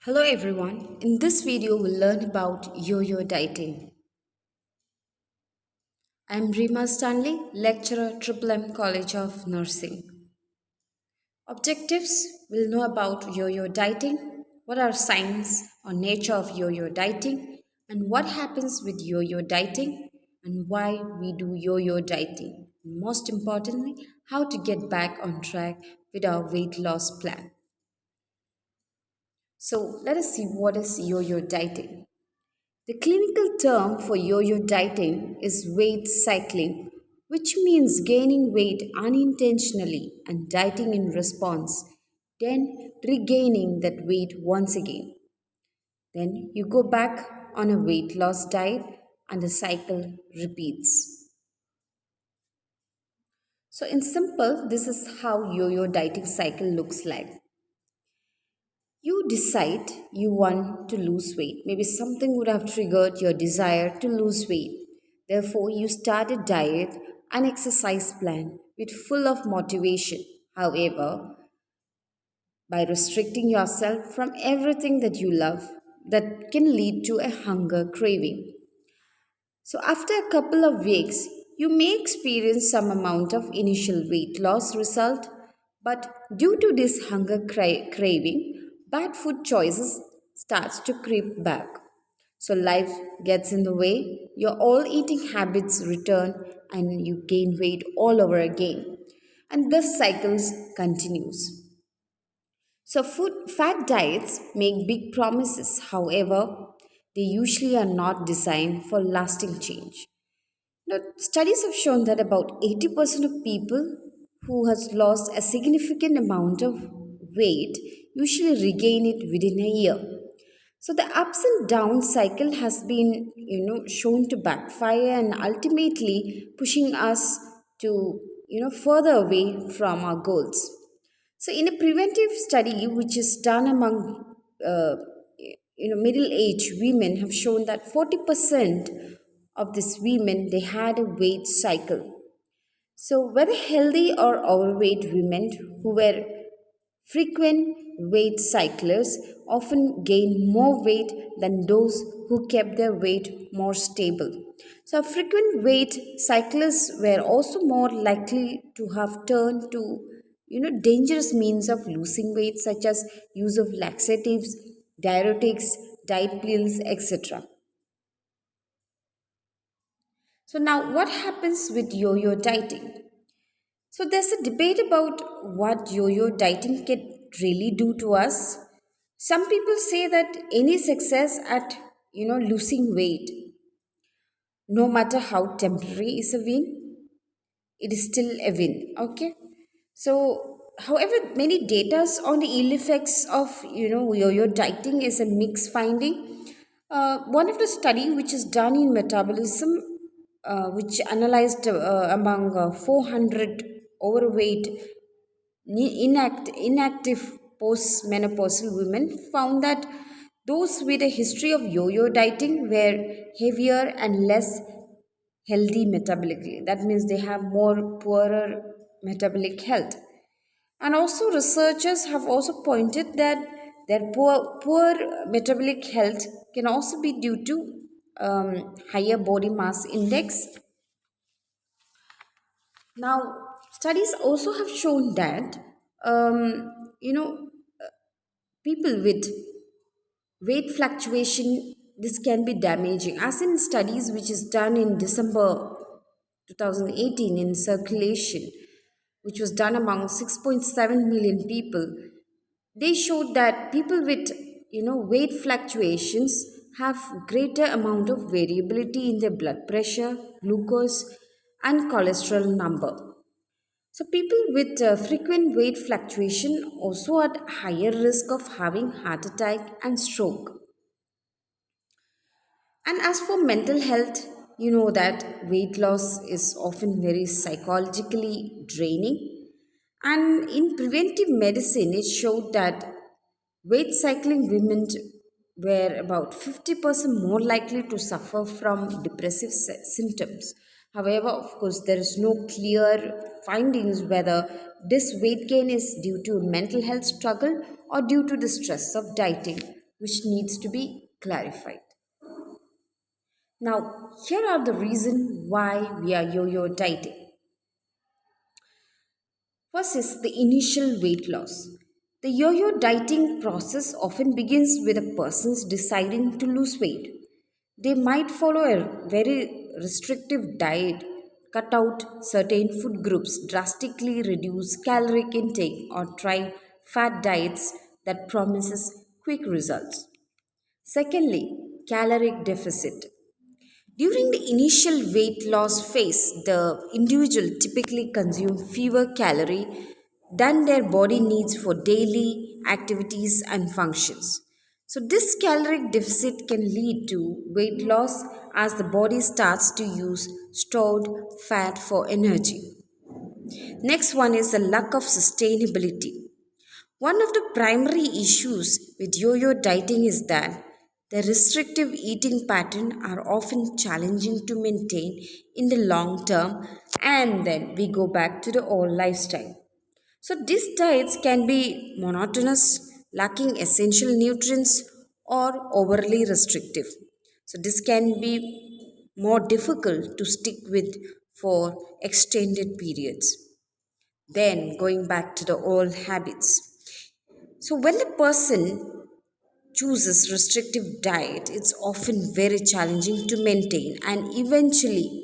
Hello everyone. In this video we'll learn about yo-yo dieting. I'm Rima Stanley, lecturer Triple M College of Nursing. Objectives: we'll know about yo-yo dieting, what are signs or nature of yo-yo dieting, and what happens with yo-yo dieting and why we do yo-yo dieting. Most importantly, how to get back on track with our weight loss plan. So let us see what is yo-yo dieting. The clinical term for yo yo dieting is weight cycling, which means gaining weight unintentionally and dieting in response, then regaining that weight once again. Then you go back on a weight loss diet and the cycle repeats. So, in simple, this is how yo yo dieting cycle looks like. You decide you want to lose weight. Maybe something would have triggered your desire to lose weight. Therefore, you start a diet, an exercise plan with full of motivation. However, by restricting yourself from everything that you love, that can lead to a hunger craving. So, after a couple of weeks, you may experience some amount of initial weight loss result, but due to this hunger craving, bad food choices starts to creep back. So life gets in the way, your all eating habits return and you gain weight all over again. And this cycles continues. So, food fat diets make big promises. However, they usually are not designed for lasting change. Now, studies have shown that about 80% of people who has lost a significant amount of weight usually regain it within a year. So the ups and downs cycle has been, shown to backfire and ultimately pushing us to, further away from our goals. So, in a preventive study which is done among middle-aged women, have shown that 40% of these women they had a weight cycle. So, whether healthy or overweight women who were frequent weight cyclers often gain more weight than those who kept their weight more stable. So, frequent weight cyclists were also more likely to have turned to dangerous means of losing weight such as use of laxatives, diuretics, diet pills, etc. So, now what happens with yo yo dieting? So there's a debate about what yo-yo dieting can really do to us. Some people say that any success at losing weight, no matter how temporary, is a win. It is still a win. Okay. So, however, many data on the ill effects of yo-yo dieting is a mixed finding. One of the study which is done in metabolism, which analyzed among 400 overweight inactive postmenopausal women, found that those with a history of yo-yo dieting were heavier and less healthy metabolically. That means they have more poorer metabolic health. And also researchers have also pointed that their poor metabolic health can also be due to higher body mass index. Now, studies also have shown that people with weight fluctuation, this can be damaging. As in studies which is done in December 2018 in Circulation, which was done among 6.7 million people, they showed that people with weight fluctuations have greater amount of variability in their blood pressure, glucose, and cholesterol number. So, people with frequent weight fluctuation also at higher risk of having heart attack and stroke. And as for mental health, you know that weight loss is often very psychologically draining. And in preventive medicine, it showed that weight cycling women were about 50% more likely to suffer from depressive symptoms. However, of course, there is no clear findings whether this weight gain is due to mental health struggle or due to the stress of dieting. which needs to be clarified. Now, here are the reasons why we are yo-yo dieting. First is the initial weight loss. The yo-yo dieting process often begins with a person's deciding to lose weight. They might follow a very restrictive diet, cut out certain food groups, drastically reduce caloric intake, or try fat diets that promises quick results. Secondly, caloric deficit. During the initial weight loss phase, the individual typically consumes fewer calories than their body needs for daily activities and functions. So, this caloric deficit can lead to weight loss as the body starts to use stored fat for energy. Next one is the lack of sustainability. One of the primary issues with yo yo dieting is that the restrictive eating pattern are often challenging to maintain in the long term, and then we go back to the old lifestyle. So, these diets can be monotonous, lacking essential nutrients, or overly restrictive. So, this can be more difficult to stick with for extended periods. Then, going back to the old habits. So, when the person chooses restrictive diet, it's often very challenging to maintain, and eventually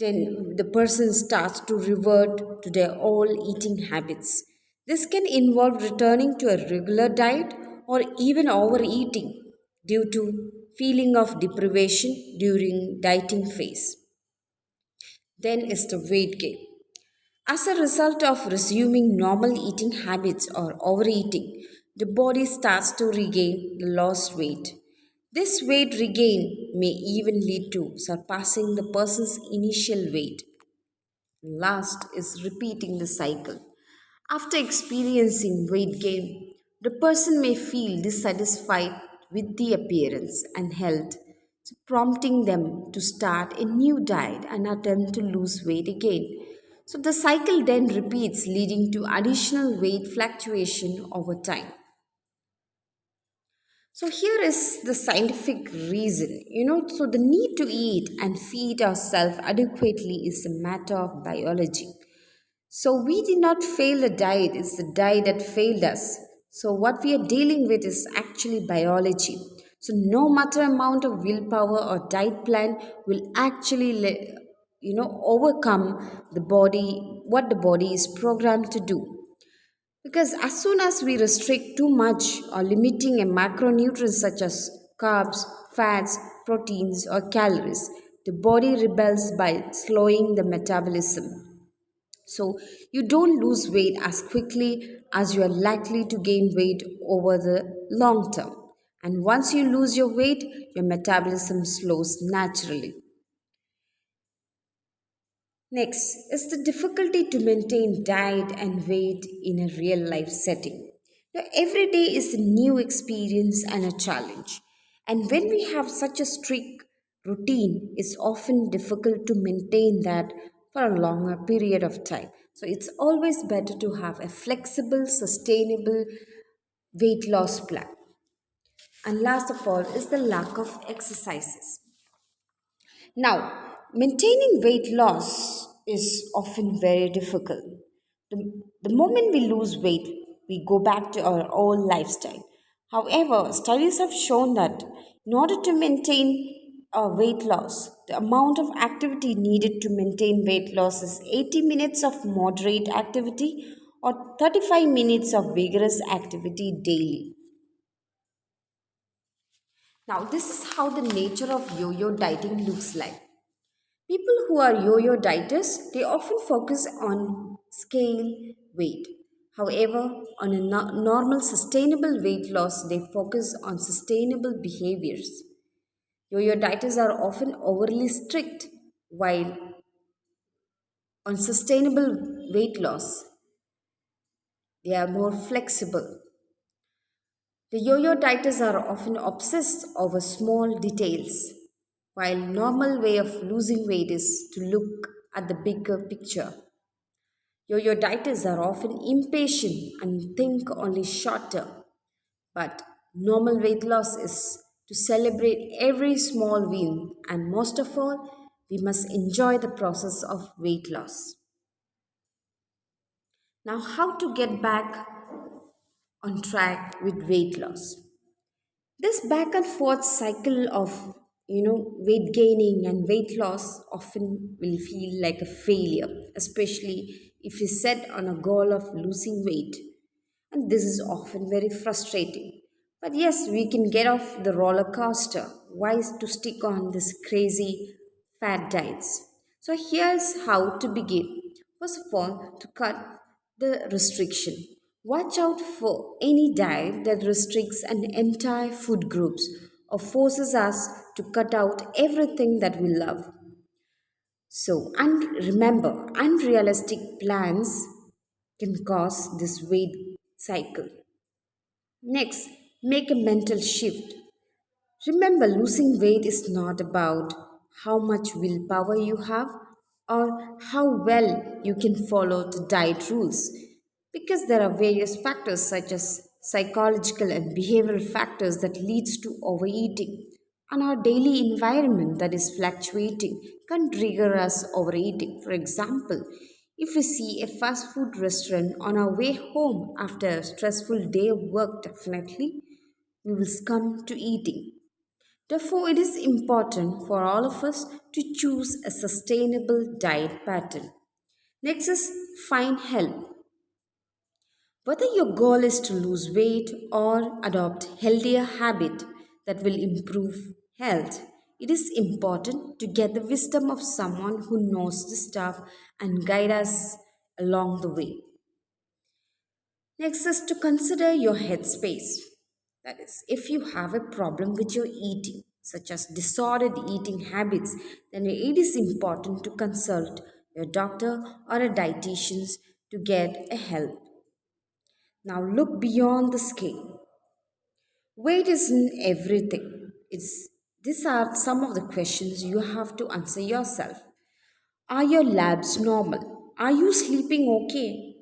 then the person starts to revert to their old eating habits. This can involve returning to a regular diet or even overeating due to feeling of deprivation during dieting phase. Then is the weight gain. As a result of resuming normal eating habits or overeating, the body starts to regain the lost weight. This weight regain may even lead to surpassing the person's initial weight. Last is repeating the cycle. After experiencing weight gain, the person may feel dissatisfied with the appearance and health, so prompting them to start a new diet and attempt to lose weight again. So the cycle then repeats, leading to additional weight fluctuation over time. So here is the scientific reason. So the need to eat and feed ourselves adequately is a matter of biology. So we did not fail the diet, it's the diet that failed us. So what we are dealing with is actually biology. So no matter amount of willpower or diet plan will actually overcome the body what the body is programmed to do. Because as soon as we restrict too much or limiting a macronutrients such as carbs, fats, proteins, or calories, the body rebels by slowing the metabolism. So you don't lose weight as quickly as you are likely to gain weight over the long term. And once you lose your weight, your metabolism slows naturally. Next is the difficulty to maintain diet and weight in a real life setting. Now, every day is a new experience and a challenge. And when we have such a strict routine, it's often difficult to maintain that for a longer period of time. So, it's always better to have a flexible, sustainable weight loss plan. And last of all is the lack of exercises. Now, maintaining weight loss is often very difficult. The moment we lose weight, we go back to our old lifestyle. However, studies have shown that in order to maintain weight loss, the amount of activity needed to maintain weight loss is 80 minutes of moderate activity or 35 minutes of vigorous activity daily. Now, this is how the nature of yo yo dieting looks like. People who are yo yo dieters, they often focus on scale weight. However, on a normal sustainable weight loss, they focus on sustainable behaviors. Yo yo dieters are often overly strict, while on sustainable weight loss, they are more flexible. The yo yo dieters are often obsessed over small details, while normal way of losing weight is to look at the bigger picture. Yo-yo dieters are often impatient and think only short term, but Normal weight loss is to celebrate every small win, and most of all, we must enjoy the process of weight loss. Now, how to get back on track with weight loss? This back and forth cycle of weight gaining and weight loss often will feel like a failure, especially if you set on a goal of losing weight. And this is often very frustrating. But yes, we can get off the roller coaster. Why is to stick on this crazy fat diets? So here's how to begin. First of all, to cut the restriction. Watch out for any diet that restricts an entire food groups or forces us to cut out everything that we love. So, and remember, unrealistic plans can cause this weight cycle. Next, make a mental shift. Remember, losing weight is not about how much willpower you have or how well you can follow the diet rules, because there are various factors such as psychological and behavioral factors that leads to overeating, and our daily environment that is fluctuating can trigger us overeating. For example, if we see a fast food restaurant on our way home after a stressful day of work, definitely we will succumb to eating. Therefore, it is important for all of us to choose a sustainable diet pattern. Next is find help. Whether your goal is to lose weight or adopt healthier habit that will improve health, it is important to get the wisdom of someone who knows the stuff and guide us along the way. Next is to consider your headspace. That is, if you have a problem with your eating, such as disordered eating habits, then it is important to consult your doctor or a dietitian to get a help. Now look beyond the scale. Weight isn't everything. These are some of the questions you have to answer yourself. Are your labs normal? Are you sleeping okay?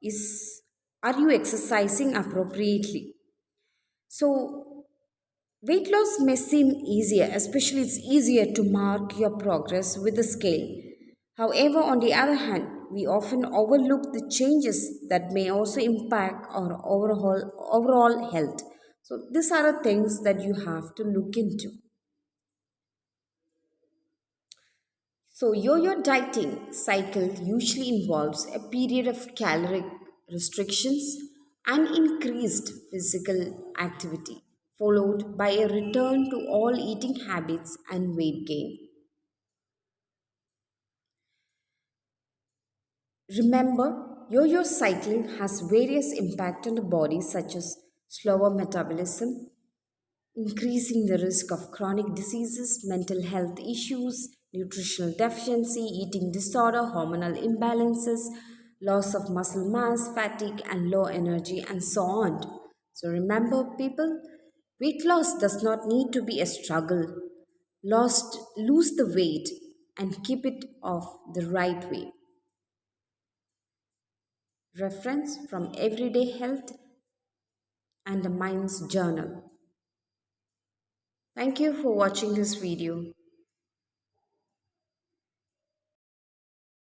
Is are you exercising appropriately? So weight loss may seem easier, especially it's easier to mark your progress with a scale. However, on the other hand, we often overlook the changes that may also impact our overall health. So these are the things that you have to look into. So, yo yo dieting cycle usually involves a period of caloric restrictions and increased physical activity, followed by a return to all eating habits and weight gain. Remember, yo yo cycling has various impacts on the body, such as slower metabolism, increasing the risk of chronic diseases, mental health issues, nutritional deficiency, eating disorder, hormonal imbalances, loss of muscle mass, fatigue, and low energy, and so on. So remember, people, weight loss does not need to be a struggle. Lose the weight and keep it off the right way. Reference from Everyday Health and the Mind's Journal. Thank you for watching this video.